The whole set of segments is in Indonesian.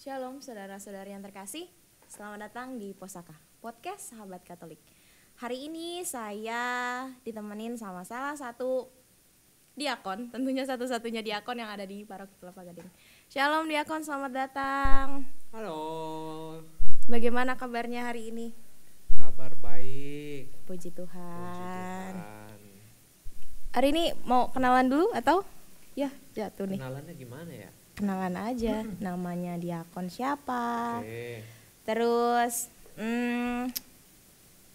Shalom saudara-saudari yang terkasih, selamat datang di Posaka, podcast Sahabat Katolik. Hari ini saya ditemenin sama salah satu diakon, tentunya satu-satunya diakon yang ada di Paroki Kelapa Gading. Shalom diakon, selamat datang. Halo. Bagaimana kabarnya hari ini? Kabar baik. Puji Puji Tuhan. Tuhan. Hari ini mau kenalan dulu atau? Ya, jatuh nih. Kenalannya gimana ya? Kenalan aja, namanya diakon siapa? Oke. Terus,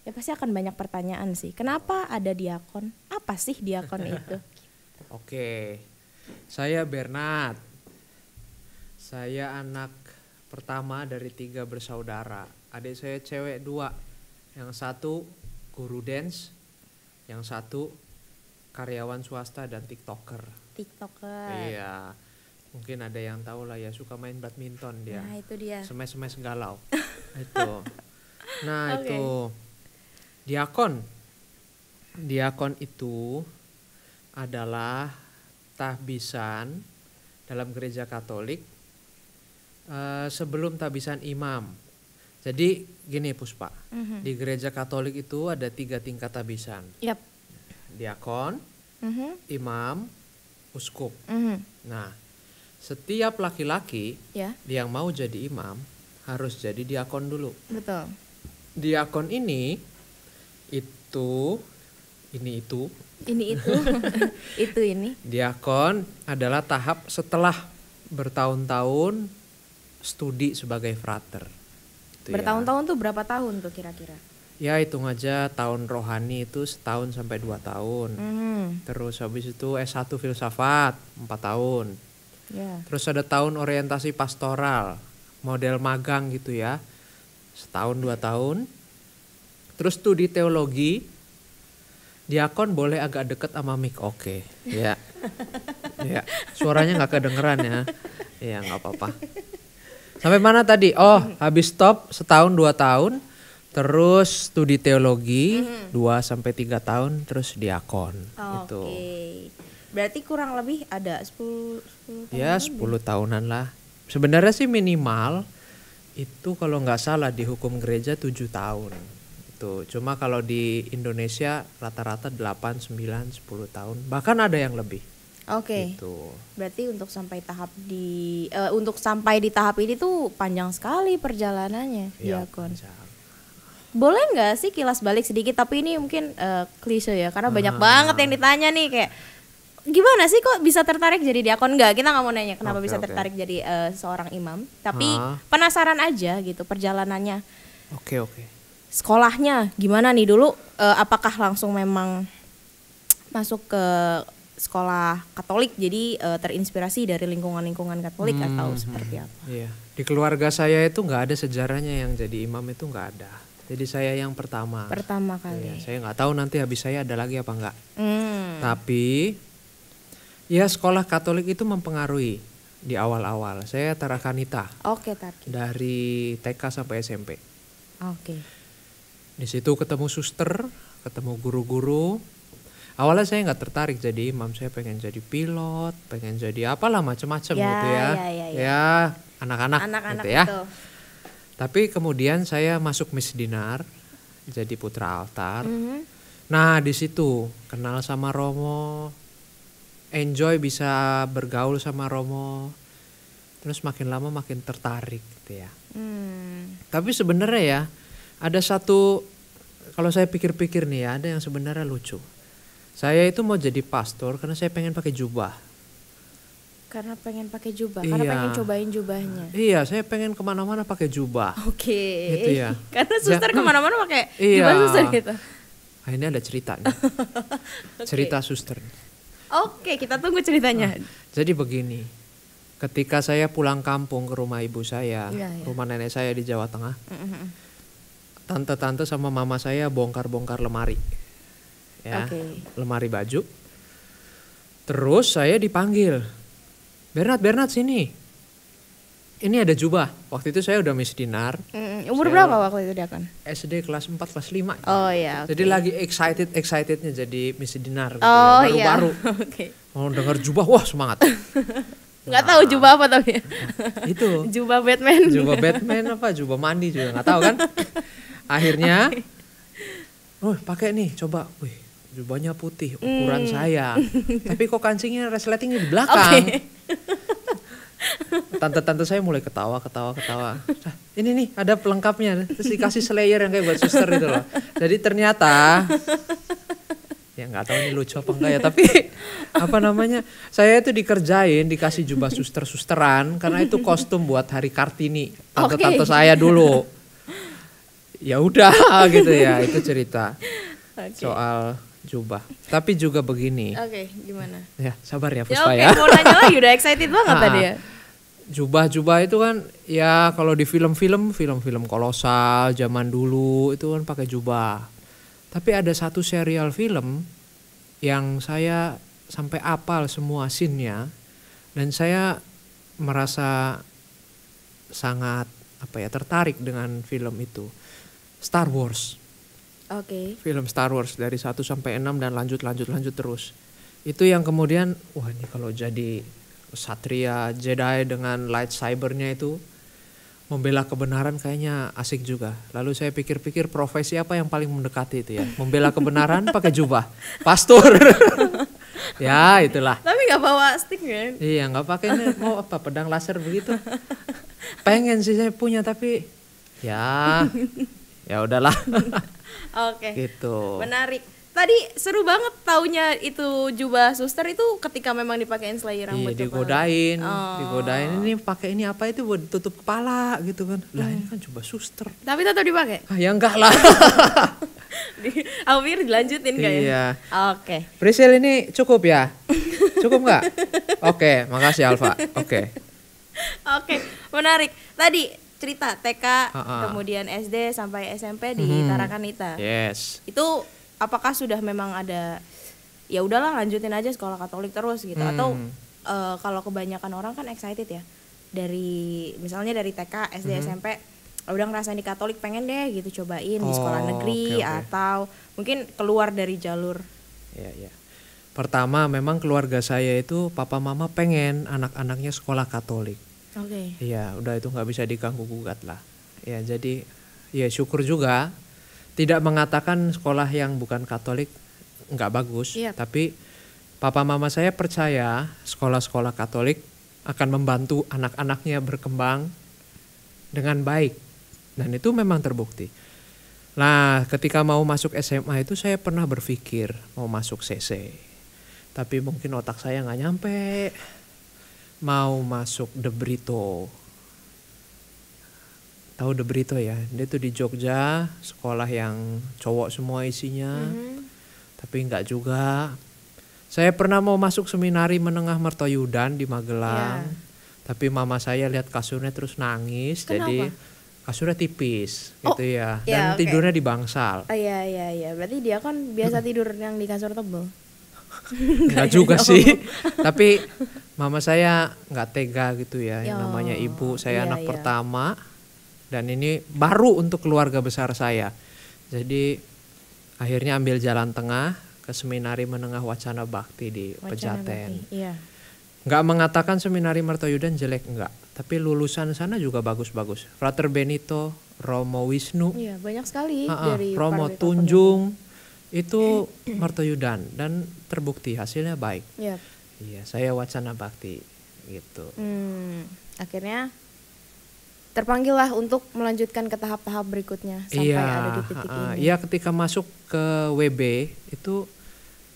ya pasti akan banyak pertanyaan sih. Kenapa ada diakon? Apa sih diakon itu? Oke. Saya Bernard. Saya anak pertama dari 3 bersaudara. Adik saya cewek 2. Yang satu guru dance, yang satu karyawan swasta dan TikToker. TikToker. Iya. Mungkin ada yang tahu lah ya, suka main badminton dia. Nah itu dia. Semes-semes galau. Itu. Nah, Oke. itu diakon. Diakon itu adalah tahbisan dalam gereja Katolik sebelum tahbisan imam. Jadi gini Puspa, di gereja Katolik itu ada 3 tingkat tahbisan. Yap. Diakon, imam, uskup. Nah, setiap laki-laki Ya, yang mau jadi imam harus jadi diakon dulu. betul. Diakon ini itu. Ini itu, itu ini. Diakon adalah tahap setelah bertahun-tahun studi sebagai frater. Itu Bertahun-tahun tuh berapa tahun tuh kira-kira? Ya hitung aja tahun rohani itu setahun sampai 2 tahun. Terus habis itu S1 filsafat 4 tahun. Ya. Terus ada tahun orientasi pastoral, model magang gitu ya, setahun 2 tahun. Terus studi teologi, diakon boleh agak deket sama mic, oke. Ya, ya. Suaranya nggak kedengeran ya, ya nggak apa-apa. Sampai mana tadi? Oh, habis stop setahun 2 tahun, terus studi teologi 2 sampai 3 tahun, terus diakon. Gitu. Oke. Berarti kurang lebih ada 10 tahun. Ya 10 tahunan lah. Sebenarnya sih minimal itu kalau nggak salah di hukum gereja 7 tahun. Itu. Cuma kalau di Indonesia rata-rata 8, 9, 10 tahun. Bahkan ada yang lebih. Oke. Gitu. Berarti untuk sampai di tahap ini tuh panjang sekali perjalanannya, Ya, diakon. panjang. Boleh nggak sih kilas balik sedikit? Tapi ini mungkin klise ya, karena banyak banget yang ditanya nih kayak gimana sih kok bisa tertarik jadi diakon? Enggak, kita nggak mau nanya kenapa Oke, bisa oke. tertarik jadi seorang imam. Tapi Ah. penasaran aja gitu perjalanannya. Oke, oke. Sekolahnya gimana nih dulu? Apakah langsung memang masuk ke sekolah Katolik jadi terinspirasi dari lingkungan-lingkungan Katolik atau seperti apa? Iya. Di keluarga saya itu nggak ada sejarahnya yang jadi imam, itu nggak ada. Jadi saya yang pertama. Pertama Iya, kali. saya nggak tahu nanti habis saya ada lagi apa enggak. Hmm. Tapi ya sekolah Katolik itu mempengaruhi di awal-awal. Saya Tarakanita Oke, Tarki. dari TK sampai SMP. Oke. Di situ ketemu suster, ketemu guru-guru. Awalnya saya nggak tertarik jadi imam, saya pengen jadi pilot, pengen jadi apalah macam-macam Ya, gitu ya. ya. Ya, anak-anak Anak-anak gitu ya. itu. Tapi kemudian saya masuk misdinar, jadi putra altar. Mhm. Nah, di situ kenal sama Romo, enjoy bisa bergaul sama Romo. Terus makin lama makin tertarik gitu ya. Tapi sebenarnya ya ada satu, kalau saya pikir-pikir nih ya, ada yang sebenarnya lucu. Saya itu mau jadi pastor karena saya pengen pakai jubah. Karena pengen pakai jubah, karena Iya. pengen cobain jubahnya. Iya, saya pengen kemana-mana pakai jubah. Oke. Gitu ya. Karena suster kemana-mana pakai Iya. jubah suster gitu. Nah, ini ada ceritanya. Cerita suster. Oke, kita tunggu ceritanya. Jadi begini, ketika saya pulang kampung ke rumah ibu saya, Iya, iya. rumah nenek saya di Jawa Tengah, tante-tante sama mama saya bongkar-bongkar lemari, ya, Oke. lemari baju. Terus saya dipanggil, Bernard sini. Ini ada jubah. Waktu itu saya udah misdinar, Umur Saya- berapa waktu itu diakon? SD kelas 4, kelas 5. Oh iya. Jadi lagi excitednya jadi misdinar gitu Oh ya, iya. baru-baru. Oke. Mau dengar jubah, wah semangat. Nggak tahu jubah apa tapi. Itu Jubah Batman. jubah Batman apa jubah mandi juga nggak tahu kan. Akhirnya pakai nih coba, wih jubahnya putih ukuran saya, tapi kok kancingnya resletingnya di belakang. Tante-tante saya mulai ketawa. Nah, ini nih ada pelengkapnya, terus dikasih slayer yang kayak buat suster itu loh. Jadi ternyata ya nggak tahu ini lucu apa enggak ya, tapi apa namanya, saya itu dikasih jubah susteran karena itu kostum buat hari Kartini tante-tante saya dulu. Ya udah gitu ya, itu cerita soal jubah. Tapi juga begini. Oke, gimana? Ya sabar ya Puspa Ya, mau nanya lagi udah excited banget tadi ya. Jubah itu kan ya kalau di film-film kolosal zaman dulu itu kan pakai jubah. Tapi ada satu serial film yang saya sampai apal semua scene-nya dan saya merasa sangat tertarik dengan film itu. Star Wars. Oke. Film Star Wars dari 1 sampai 6 dan lanjut terus. Itu yang kemudian wah ini kalau jadi Satria Jedi dengan lightsabernya itu membela kebenaran kayaknya asik juga. Lalu saya pikir-pikir profesi apa yang paling mendekati itu ya. Membela kebenaran pakai jubah. Pastor. Ya itulah. Tapi nggak bawa stick kan? Iya nggak pakai mau apa pedang laser begitu. Pengen sih saya punya tapi ya udahlah. Oke. Gitu. Menarik. Tadi seru banget taunya itu jubah suster itu ketika memang dipakein selai rambut. Iya digodain ini pakai ini apa itu buat tutup kepala gitu kan. Lah ini kan jubah suster. Tapi tetap dipakai? Ya enggak lah. Aku pikir dilanjutin kayaknya. Iya. Oke. Priscil ini cukup ya? Cukup nggak? Oke, makasih Alfa. Oke, menarik. Tadi cerita TK, kemudian SD sampai SMP di Tarakanita. Yes. Itu apakah sudah memang ada ya udahlah lanjutin aja sekolah Katolik terus gitu atau kalau kebanyakan orang kan excited ya dari misalnya dari TK, SD, SMP udah ngerasain di Katolik pengen deh gitu cobain di sekolah negeri atau mungkin keluar dari jalur. Iya. Pertama memang keluarga saya itu papa mama pengen anak-anaknya sekolah Katolik. Oke. Iya, udah itu nggak bisa diganggu gugat lah. Ya jadi ya syukur juga. Tidak mengatakan sekolah yang bukan Katolik nggak bagus, tapi papa mama saya percaya sekolah-sekolah Katolik akan membantu anak-anaknya berkembang dengan baik dan itu memang terbukti. Nah, ketika mau masuk SMA itu saya pernah berpikir mau masuk CC, tapi mungkin otak saya nggak nyampe. Mau masuk De Brito. Tahu De Brito ya, dia tuh di Jogja, sekolah yang cowok semua isinya, tapi enggak juga. Saya pernah mau masuk seminari menengah Mertoyudan di Magelang, tapi mama saya lihat kasurnya terus nangis. Kenapa? Jadi kasurnya tipis gitu ya, dan tidurnya di bangsal. Iya, berarti dia kan biasa tidur yang di kasur tebal. Enggak juga sih, tapi mama saya nggak tega gitu ya, yang namanya ibu, saya anak pertama. Dan ini baru untuk keluarga besar saya. Jadi akhirnya ambil jalan tengah ke seminari menengah Wacana Bakti di Pejaten. Iya. Nggak mengatakan seminari Mertoyudan jelek, enggak. Tapi lulusan sana juga bagus-bagus. Frater Benito, Romo Wisnu. Iya, banyak sekali dari Romo Tunjung. Itu Mertoyudan dan terbukti hasilnya baik. Iya, saya Wacana Bakti gitu. Akhirnya terpanggil lah untuk melanjutkan ke tahap-tahap berikutnya sampai ada di titik ini. Iya, ketika masuk ke WB itu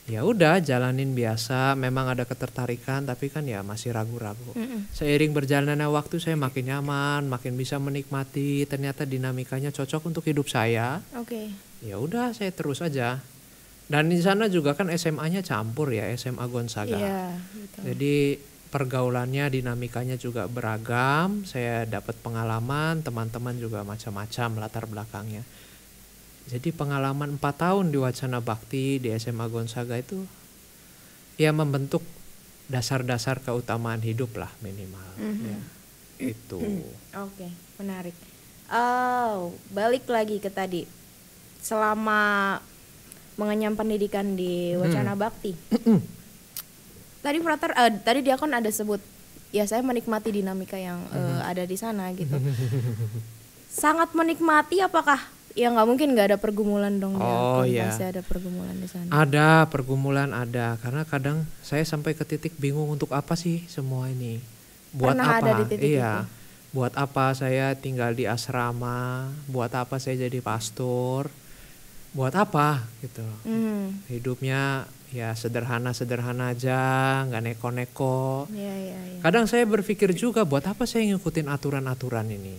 ya udah jalanin biasa, memang ada ketertarikan tapi kan ya masih ragu-ragu. Seiring berjalannya waktu saya makin nyaman, makin bisa menikmati, ternyata dinamikanya cocok untuk hidup saya. Ya udah saya terus aja. Dan di sana juga kan SMA-nya campur ya, SMA Gonzaga. Betul. Jadi pergaulannya, dinamikanya juga beragam. Saya dapat pengalaman, teman-teman juga macam-macam latar belakangnya. Jadi pengalaman 4 tahun di Wacana Bakti di SMA Gonzaga itu ya membentuk dasar-dasar keutamaan hidup lah minimal. Ya, itu. Menarik. Balik lagi ke tadi. Selama mengenyam pendidikan di Wacana Bakti. Tadi Frater, tadi Diakon ada sebut ya saya menikmati dinamika yang ada di sana gitu. Sangat menikmati. Apakah ya nggak mungkin nggak ada pergumulan dong? Oh iya. Pasti ada pergumulan di sana. Ada pergumulan, ada, karena kadang saya sampai ke titik bingung untuk apa sih semua ini, buat Pernah apa? ada di titik Iya, itu? buat apa saya tinggal di asrama, buat apa saya jadi pastor, buat apa gitu. Hidupnya ya sederhana-sederhana aja, nggak neko-neko. Iya. Kadang saya berpikir juga buat apa saya ngikutin aturan-aturan ini.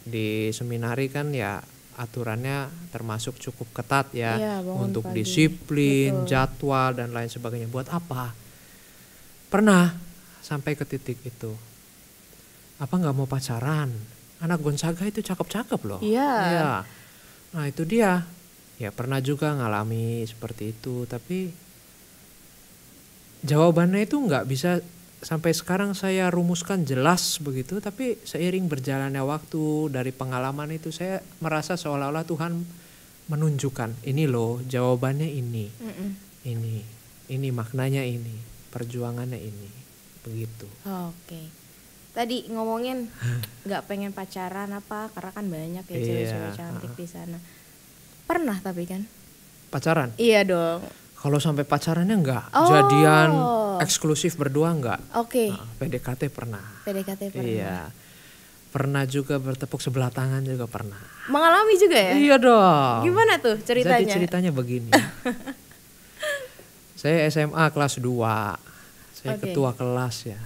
Di seminari kan ya aturannya termasuk cukup ketat ya, Iya, bangun untuk pagi. disiplin, Betul. jadwal dan lain sebagainya. Buat apa? Pernah sampai ke titik itu. Apa nggak mau pacaran? Anak Gonzaga itu cakep-cakep loh. Iya. Nah itu dia. Ya pernah juga ngalami seperti itu, tapi jawabannya itu nggak bisa sampai sekarang saya rumuskan jelas begitu. Tapi seiring berjalannya waktu, dari pengalaman itu saya merasa seolah-olah Tuhan menunjukkan, ini loh jawabannya ini, ini maknanya ini, perjuangannya ini, begitu. Oke. Tadi ngomongin nggak pengen pacaran apa, karena kan banyak ya Iya. cewek-cewek cantik di sana. Pernah tapi kan? Pacaran? Iya dong. Kalau sampai pacarannya enggak, Oh. jadian eksklusif berdua enggak. Oke. Nah, PDKT pernah. PDKT pernah. Iya. Pernah juga bertepuk sebelah tangan juga pernah. Mengalami juga ya? Iya dong. Gimana tuh ceritanya? Jadi ceritanya begini. Saya SMA kelas 2. Saya Oke. ketua kelas ya.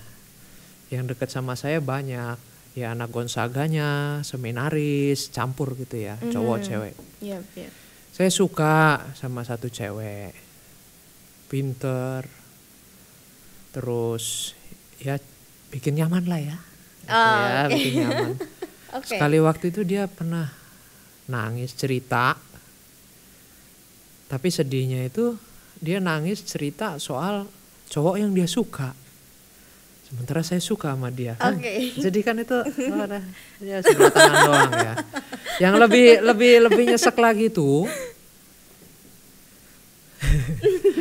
Yang dekat sama saya banyak. Ya anak Gonzaganya, seminaris, campur gitu ya, cowok cewek. Iya. Saya suka sama satu cewek. Pinter. Terus ya bikin nyaman lah ya. Ya, oke. bikin nyaman. Oke. Sekali waktu itu dia pernah nangis cerita. Tapi sedihnya itu dia nangis cerita soal cowok yang dia suka. Sementara saya suka sama dia. Oke. Jadi kan itu ya sebelah tangan doang ya. Yang lebih nyesek lagi tuh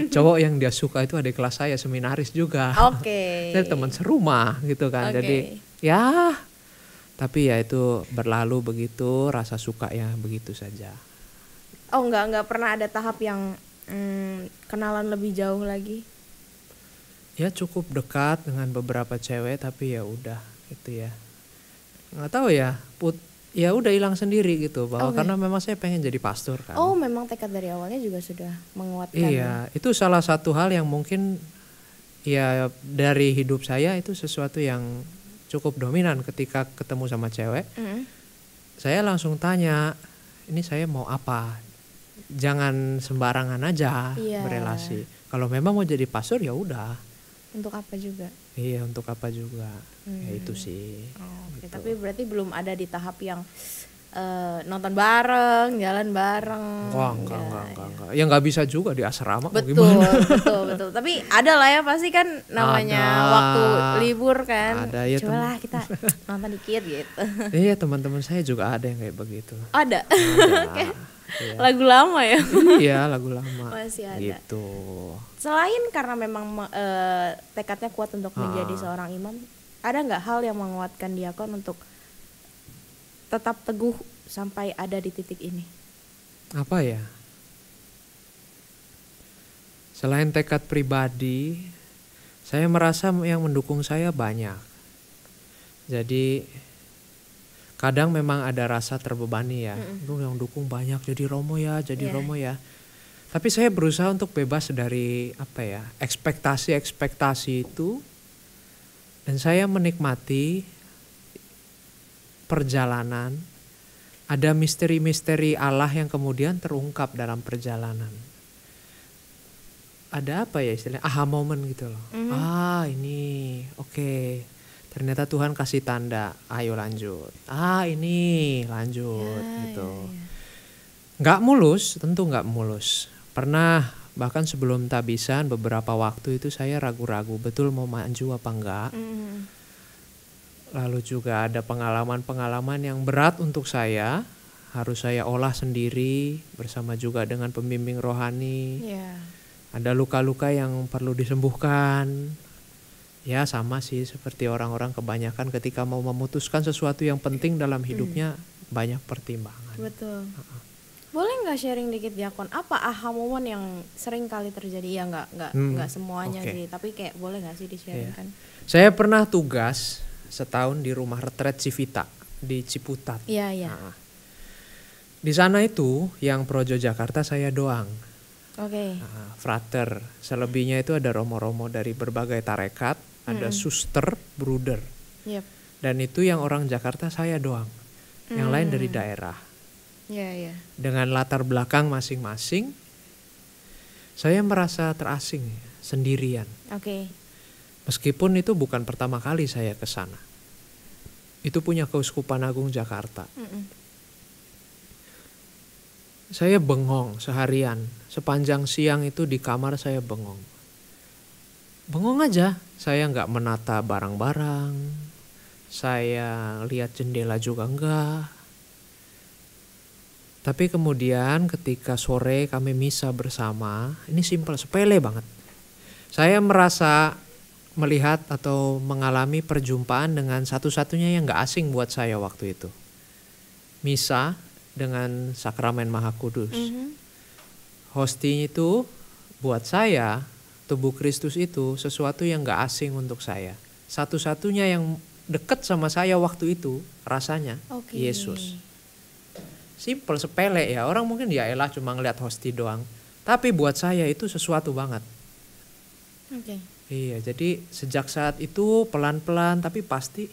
cowok yang dia suka itu adik kelas saya, seminaris juga. Oke. Saya teman serumah gitu kan. Oke. Jadi ya, tapi ya itu berlalu begitu, rasa suka ya begitu saja. Oh nggak pernah ada tahap yang kenalan lebih jauh lagi? Ya cukup dekat dengan beberapa cewek, tapi ya udah gitu ya. Nggak tahu ya, ya udah hilang sendiri gitu, bahwa Oke. karena memang saya pengen jadi pastor kan. Oh memang tekad dari awalnya juga sudah menguatkan. Iya, itu salah satu hal yang mungkin ya dari hidup saya itu sesuatu yang cukup dominan. Ketika ketemu sama cewek, saya langsung tanya, ini saya mau apa? Jangan sembarangan aja Iya. berelasi. Kalau memang mau jadi pastor ya udah. Untuk apa juga? Iya, untuk apa juga. Ya itu sih. Oke, Gitu. tapi berarti belum ada di tahap yang nonton bareng, jalan bareng. Enggak. Ya nggak bisa juga di asrama. mau Betul, gimana? betul. Tapi ada lah ya pasti kan namanya Ada. waktu libur kan. Ada, ya, Coba lah kita nonton dikit gitu. Iya, teman-teman saya juga ada yang kayak begitu. Ada. Ada. Iya. Lagu lama ya. Iya, lagu lama. Masih ada. Gitu. Selain karena memang tekadnya kuat untuk menjadi seorang imam, ada nggak hal yang menguatkan diakon untuk tetap teguh sampai ada di titik ini? Apa ya? Selain tekad pribadi, saya merasa yang mendukung saya banyak. Jadi kadang memang ada rasa terbebani ya. Duh, yang dukung banyak, jadi Romo ya, jadi Iya. Romo ya. Tapi saya berusaha untuk bebas dari apa ya, ekspektasi itu, dan saya menikmati perjalanan. Ada misteri-misteri Allah yang kemudian terungkap dalam perjalanan. Ada apa ya istilahnya, aha moment gitu loh. Ah ini oke. Ternyata Tuhan kasih tanda, ayo lanjut. Ah ini lanjut gitu. Nggak mulus, tentu nggak mulus. Pernah bahkan sebelum tabisan beberapa waktu itu saya ragu-ragu betul mau maju apa enggak. Lalu juga ada pengalaman-pengalaman yang berat untuk saya. Harus saya olah sendiri bersama juga dengan pembimbing rohani. Iya. Ada luka-luka yang perlu disembuhkan. Ya sama sih seperti orang-orang kebanyakan ketika mau memutuskan sesuatu yang penting dalam hidupnya banyak pertimbangan. Betul. Boleh nggak sharing dikit Diakon? Apa aha moment yang sering kali terjadi? Ya nggak semuanya oke. sih, tapi kayak boleh nggak sih di-sharingkan? Saya pernah tugas setahun di rumah retret Civita di Ciputat. Iya. Nah, di sana itu yang Projo Jakarta saya doang. Oke. Nah, frater. Selebihnya itu ada romo-romo dari berbagai tarekat, ada suster, bruder. Yep. Dan itu yang orang Jakarta saya doang. Yang lain dari daerah. Iya. Dengan latar belakang masing-masing, saya merasa terasing sendirian. Oke. Meskipun itu bukan pertama kali saya ke sana. Itu punya Keuskupan Agung Jakarta. Saya bengong seharian. Sepanjang siang itu di kamar saya bengong. Bengong aja. Saya nggak menata barang-barang. Saya lihat jendela juga enggak. Tapi kemudian ketika sore kami misa bersama, ini simpel, sepele banget. Saya merasa melihat atau mengalami perjumpaan dengan satu-satunya yang gak asing buat saya waktu itu. Misa dengan sakramen Maha Kudus. Hosting itu buat saya, tubuh Kristus itu sesuatu yang gak asing untuk saya. Satu-satunya yang dekat sama saya waktu itu rasanya Yesus. Simple, sepele ya. Orang mungkin ya elah cuma ngeliat hosti doang. Tapi buat saya itu sesuatu banget. Iya, jadi sejak saat itu pelan-pelan tapi pasti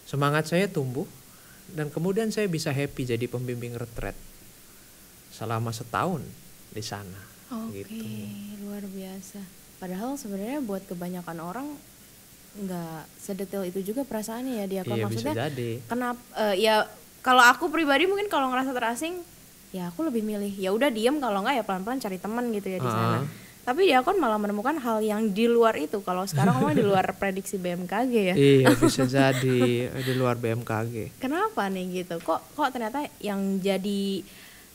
semangat saya tumbuh. Dan kemudian saya bisa happy jadi pembimbing retret selama setahun di sana. Gitu. Luar biasa. Padahal sebenarnya buat kebanyakan orang nggak sedetail itu juga perasaannya ya Diakon. Iya, maksudnya bisa jadi. Kenapa ya kalau aku pribadi mungkin kalau ngerasa terasing ya aku lebih milih ya udah diem, kalau nggak ya pelan-pelan cari teman gitu ya di sana. Tapi Diakon malah menemukan hal yang di luar itu. Kalau sekarang ngomong di luar prediksi BMKG ya. Iya, bisa jadi di luar BMKG. Kenapa nih gitu? Kok ternyata yang jadi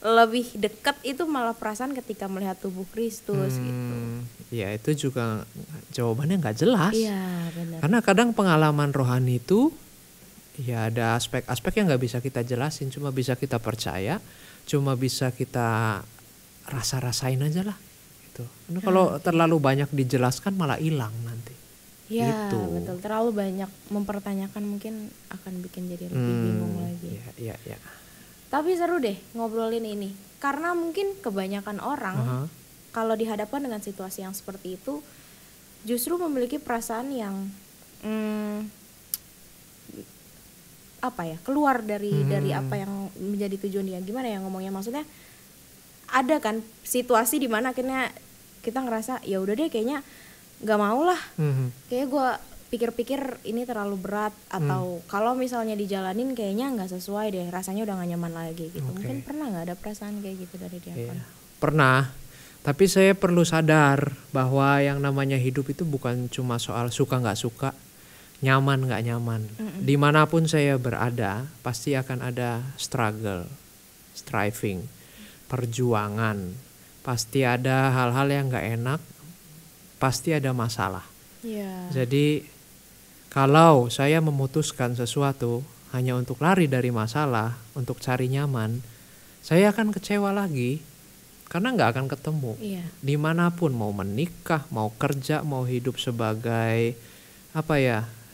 lebih dekat itu malah perasaan ketika melihat tubuh Kristus gitu. Ya itu juga jawabannya nggak jelas. Iya benar. Karena kadang pengalaman rohani itu ya ada aspek-aspek yang nggak bisa kita jelasin, cuma bisa kita percaya, cuma bisa kita rasa-rasain aja lah. Gitu. Karena kalau terlalu banyak dijelaskan malah hilang nanti. Ya gitu. betul, terlalu banyak mempertanyakan mungkin akan bikin jadi lebih bingung lagi. Iya. Tapi seru deh ngobrolin ini, karena mungkin kebanyakan orang kalau dihadapkan dengan situasi yang seperti itu justru memiliki perasaan yang keluar dari apa yang menjadi tujuan dia. Gimana ya ngomongnya, maksudnya ada kan situasi di mana akhirnya kita ngerasa ya udah deh kayaknya nggak mau lah, kayak gue pikir-pikir ini terlalu berat, atau kalau misalnya dijalanin kayaknya nggak sesuai deh, rasanya udah gak nyaman lagi gitu. Mungkin pernah nggak ada perasaan kayak gitu dari Diakon? Pernah, tapi saya perlu sadar bahwa yang namanya hidup itu bukan cuma soal suka nggak suka, nyaman nggak nyaman. Dimanapun saya berada pasti akan ada struggle, striving, perjuangan, pasti ada hal-hal yang nggak enak, pasti ada masalah. Jadi kalau saya memutuskan sesuatu hanya untuk lari dari masalah, untuk cari nyaman, saya akan kecewa lagi karena nggak akan ketemu. Dimanapun, mau menikah, mau kerja, mau hidup sebagai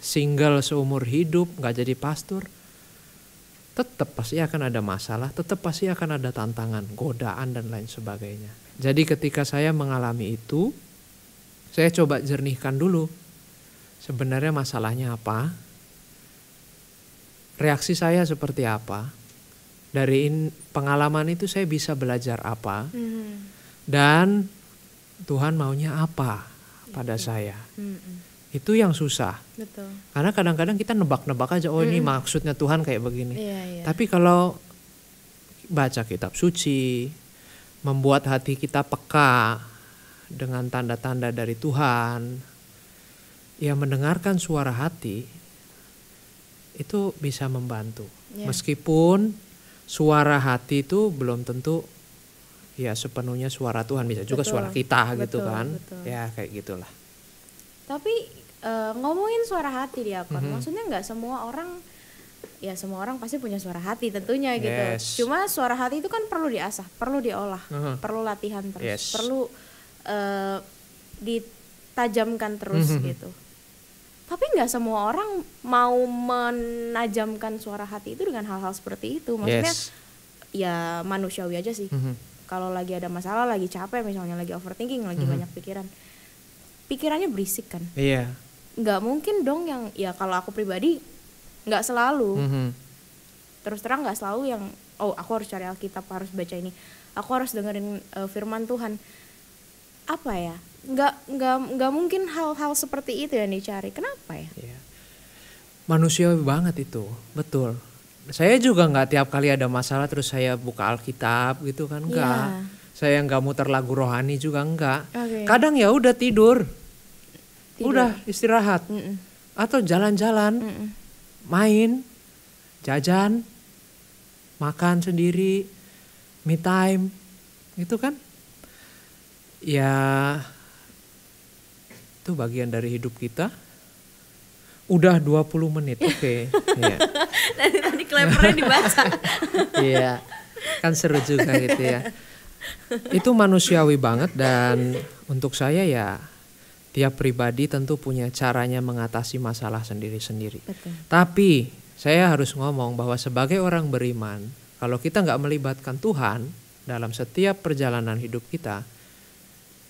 single seumur hidup, nggak jadi pastor, tetap pasti akan ada masalah, tetap pasti akan ada tantangan, godaan dan lain sebagainya. Jadi ketika saya mengalami itu, saya coba jernihkan dulu. Sebenarnya masalahnya apa? Reaksi saya seperti apa? Dari pengalaman itu saya bisa belajar apa? Dan Tuhan maunya apa pada saya? Itu yang susah. Betul. Karena kadang-kadang kita nebak-nebak aja, ini maksudnya Tuhan kayak begini. Tapi kalau baca kitab suci, membuat hati kita peka dengan tanda-tanda dari Tuhan, ya mendengarkan suara hati itu bisa membantu. Meskipun suara hati itu belum tentu ya sepenuhnya suara Tuhan, bisa juga suara kita gitu kan. Ya kayak gitulah. Tapi ngomongin suara hati diakon, Mhm. maksudnya nggak semua orang, ya semua orang pasti punya suara hati tentunya gitu. Yes. Cuma suara hati itu kan perlu diasah, perlu diolah, Mhm. perlu latihan terus, Yes. perlu ditajamkan terus Mhm. gitu. Tapi nggak semua orang mau menajamkan suara hati itu dengan hal-hal seperti itu. Maksudnya Yes. ya manusiawi aja sih. Mhm. Kalau lagi ada masalah, lagi capek misalnya, lagi overthinking, lagi banyak pikiran, pikirannya berisik kan. Iya. Nggak mungkin dong yang, ya kalau aku pribadi nggak selalu, Mhm. terus terang nggak selalu yang oh aku harus cari Alkitab, harus baca ini, aku harus dengerin firman Tuhan. Apa ya, nggak mungkin hal-hal seperti itu yang dicari. Kenapa ya? Iya. Manusiawi banget itu, betul. Saya juga nggak tiap kali ada masalah terus saya buka Alkitab gitu kan, enggak. Iya. Saya nggak muter lagu rohani juga enggak. Oke. Kadang ya udah tidur, Tidur. udah istirahat, Mm-mm. atau jalan-jalan, Mm-mm. main, jajan, makan sendiri, me time, itu kan? Ya, itu bagian dari hidup kita. Udah 20 menit, oke. Iya. Tadi klepernya dibaca. Iya, kan seru juga gitu ya. Itu manusiawi banget dan untuk saya ya tiap pribadi tentu punya caranya mengatasi masalah sendiri-sendiri. Betul. Tapi saya harus ngomong bahwa sebagai orang beriman, kalau kita nggak melibatkan Tuhan dalam setiap perjalanan hidup kita,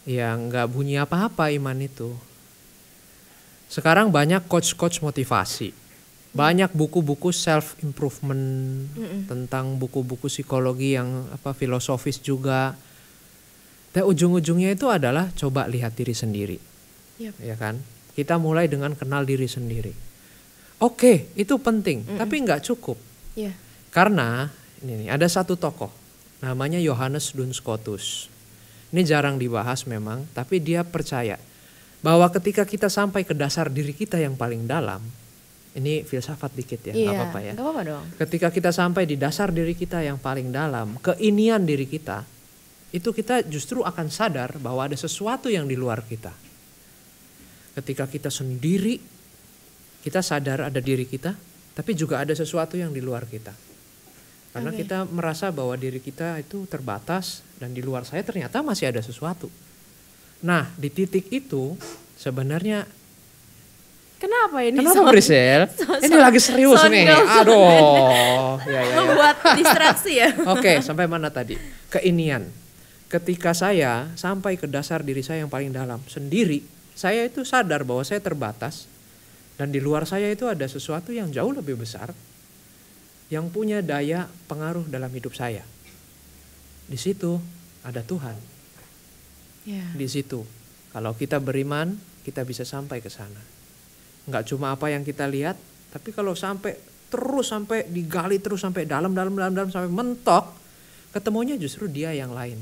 ya nggak bunyi apa-apa iman itu. Sekarang banyak coach-coach motivasi, banyak buku-buku self improvement, tentang buku-buku psikologi yang filosofis juga. Dan ujung-ujungnya itu adalah coba lihat diri sendiri, Yap. ya kan? Kita mulai dengan kenal diri sendiri. Oke, itu penting, tapi nggak cukup. Iya. Karena ini nih, ada satu tokoh, namanya Johannes Duns Scotus. Ini jarang dibahas memang, tapi dia percaya bahwa ketika kita sampai ke dasar diri kita yang paling dalam, ini filsafat dikit ya, nggak apa-apa ya. Nggak apa-apa dong. Ketika kita sampai di dasar diri kita yang paling dalam, keinian diri kita, itu kita justru akan sadar bahwa ada sesuatu yang di luar kita. Ketika kita sendiri, kita sadar ada diri kita, tapi juga ada sesuatu yang di luar kita. Karena Oke. kita merasa bahwa diri kita itu terbatas dan di luar saya ternyata masih ada sesuatu. Nah, di titik itu sebenarnya Kenapa ini? kenapa Brisel? Ini lagi serius nih. sound Aduh. Ya. Membuat distraksi ya. Oke, sampai mana tadi? Keinian. Ketika saya sampai ke dasar diri saya yang paling dalam sendiri, saya itu sadar bahwa saya terbatas dan di luar saya itu ada sesuatu yang jauh lebih besar yang punya daya pengaruh dalam hidup saya. Di situ ada Tuhan. Ya. Di situ kalau kita beriman, kita bisa sampai ke sana. Enggak cuma apa yang kita lihat, tapi kalau sampai digali terus sampai dalam sampai mentok, ketemunya justru dia yang lain.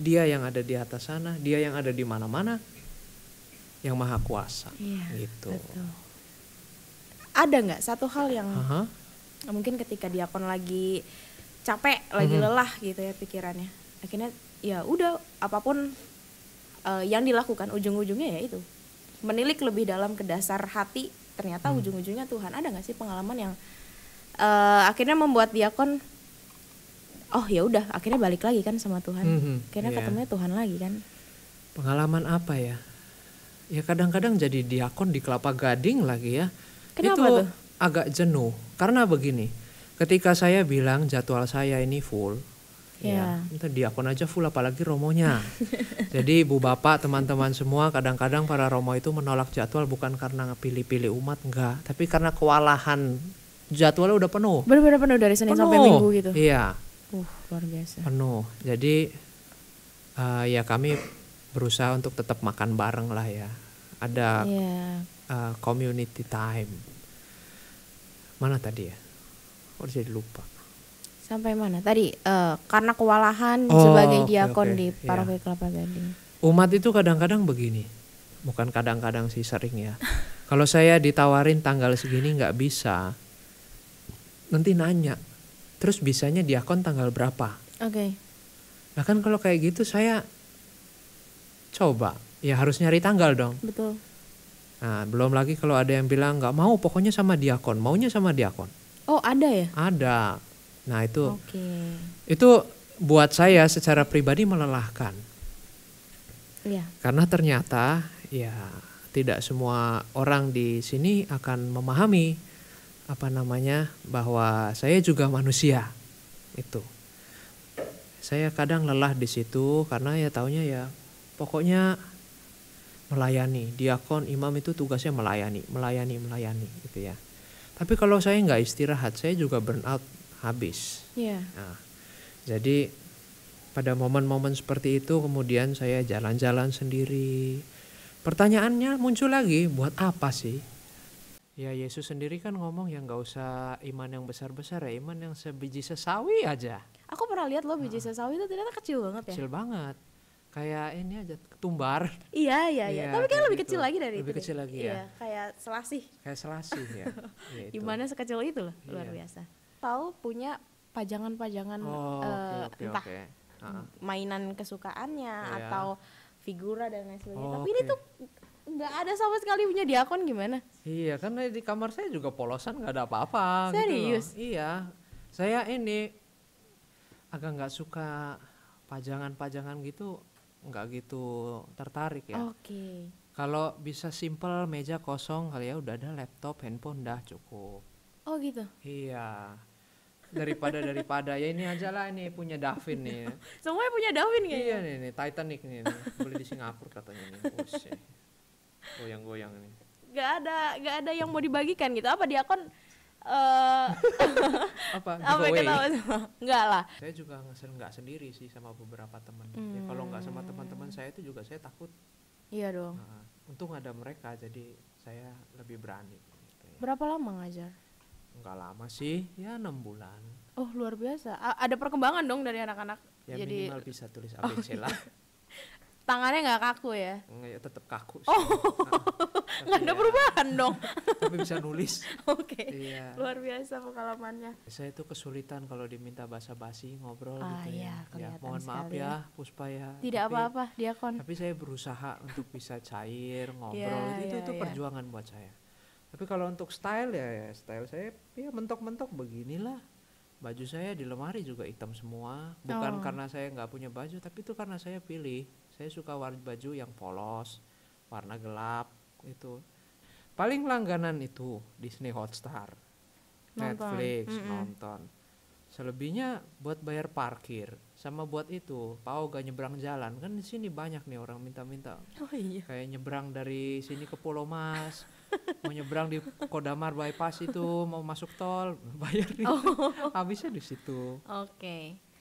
Dia yang ada di atas sana, dia yang ada di mana-mana, yang maha kuasa. Iya, Gitu. betul. Ada nggak satu hal yang Aha. mungkin ketika diakon lagi capek, lagi lelah gitu ya pikirannya, akhirnya ya udah apapun yang dilakukan ujung-ujungnya ya itu menilik lebih dalam ke dasar hati, ternyata ujung-ujungnya Tuhan. Ada nggak sih pengalaman yang akhirnya membuat diakon oh ya udah akhirnya balik lagi kan sama Tuhan, akhirnya Iya. ketemunya Tuhan lagi kan? Pengalaman apa ya? Ya kadang-kadang jadi diakon di Kelapa Gading lagi ya. Kenapa itu tuh? agak jenuh. Karena begini, ketika saya bilang jadwal saya ini full, ya, itu diakon aja full apalagi romonya. Jadi ibu bapak teman-teman semua kadang-kadang para romo itu menolak jadwal bukan karena pilih-pilih umat, enggak, tapi karena kewalahan jadwalnya udah penuh. Bener-bener penuh dari Senin sampai Minggu gitu. Iya, Luar biasa. penuh. Jadi ya kami berusaha untuk tetap makan bareng lah ya. Ada Iya. community time. Mana tadi ya? Kok jadi lupa. Sampai mana? Tadi karena kewalahan Oh, sebagai oke, diakon oke. di Iya. Paroki Kelapa Gading. Umat itu kadang-kadang begini. Bukan kadang-kadang sih, sering ya. Kalau saya ditawarin tanggal segini nggak bisa, nanti nanya. Terus bisanya diakon tanggal berapa? Oke. Nah kan kalau kayak gitu saya coba, ya harus nyari tanggal dong. Betul. Nah, belum lagi kalau ada yang bilang nggak mau, pokoknya sama diakon, maunya sama diakon. Oh, ada ya? Ada. Nah, Oke. itu buat saya secara pribadi melelahkan. Iya. Karena ternyata ya tidak semua orang di sini akan memahami bahwa saya juga manusia. Itu. Saya kadang lelah di situ karena ya taunya ya pokoknya melayani. Diakon, imam itu tugasnya melayani gitu ya. Tapi kalau saya nggak istirahat, saya juga burn out habis. Iya. Nah, jadi pada momen-momen seperti itu kemudian saya jalan-jalan sendiri. Pertanyaannya muncul lagi, buat apa sih? Ya Yesus sendiri kan ngomong ya nggak usah iman yang besar-besar ya, iman yang sebiji sesawi aja. Aku pernah lihat loh biji sesawi itu ternyata kecil banget ya. Kecil banget. Kayak ini aja ketumbar. Iya. Tapi kayak lebih gitu. kecil lagi dari Lebih itu. kecil lagi ya. Iya, kayak selasih. Kayak selasih ya. Ya itu. Gimana sekecil itu loh, luar Iya. biasa. Tahu punya pajangan-pajangan Oh, oke. entah mainan kesukaannya atau figura dan lain sebagainya. Tapi ini tuh nggak ada sama sekali punya diakon, gimana? Iya, karena di kamar saya juga polosan, nggak ada apa-apa. Serius? Gitu loh. Iya, saya ini agak nggak suka pajangan-pajangan gitu, nggak gitu tertarik ya. Oke. Kalau bisa simple meja kosong kali ya, udah ada laptop, handphone dah cukup. Oh gitu. Iya, daripada ya ini aja lah, ini punya Davin nih. Semuanya punya Darwin kayaknya. Iya nih Titanic nih, beli di Singapura katanya nih. Buset. Goyang-goyang nih. Gak ada yang mau dibagikan gitu. Apa diakon Apa? apa Giveaway? ketawa semua? Enggak lah. Saya juga nggak sendiri sih sama beberapa teman. Ya, kalau nggak sama teman-teman saya itu juga saya takut. Iya dong. Nah, untung ada mereka jadi saya lebih berani. Gitu ya. Berapa lama ngajar? Nggak lama sih, ya 6 bulan. Oh luar biasa. Ada perkembangan dong dari anak-anak. Ya Jadi minimal bisa tulis ABC lah. tangannya nggak kaku ya? Nggak, ya tetap kaku sih. Nggak ada perubahan dong. Tapi bisa nulis. Oke. Iya. Luar biasa pengalamannya. Saya itu kesulitan kalau diminta basa-basi ngobrol Ah, gitu iya, ya. kelihatan Mohon maaf sekali ya Puspa ya. Tidak apa-apa, diakon. Tapi saya berusaha untuk bisa cair, ngobrol. Iya, itu iya. perjuangan buat saya. Tapi kalau untuk style ya style saya ya mentok-mentok beginilah. Baju saya di lemari juga hitam semua. Bukan karena saya nggak punya baju, tapi itu karena saya pilih. Saya suka baju yang polos, warna gelap itu. Paling langganan itu Disney Hotstar, Netflix, nonton. Selebihnya buat bayar parkir sama buat itu. Pau gak nyebrang jalan kan di sini banyak nih orang minta-minta. Oh iya. Kayak nyebrang dari sini ke Pulau Mas, mau nyebrang di Kodamar bypass itu, mau masuk tol, bayar nih. Habisnya di situ. Oke.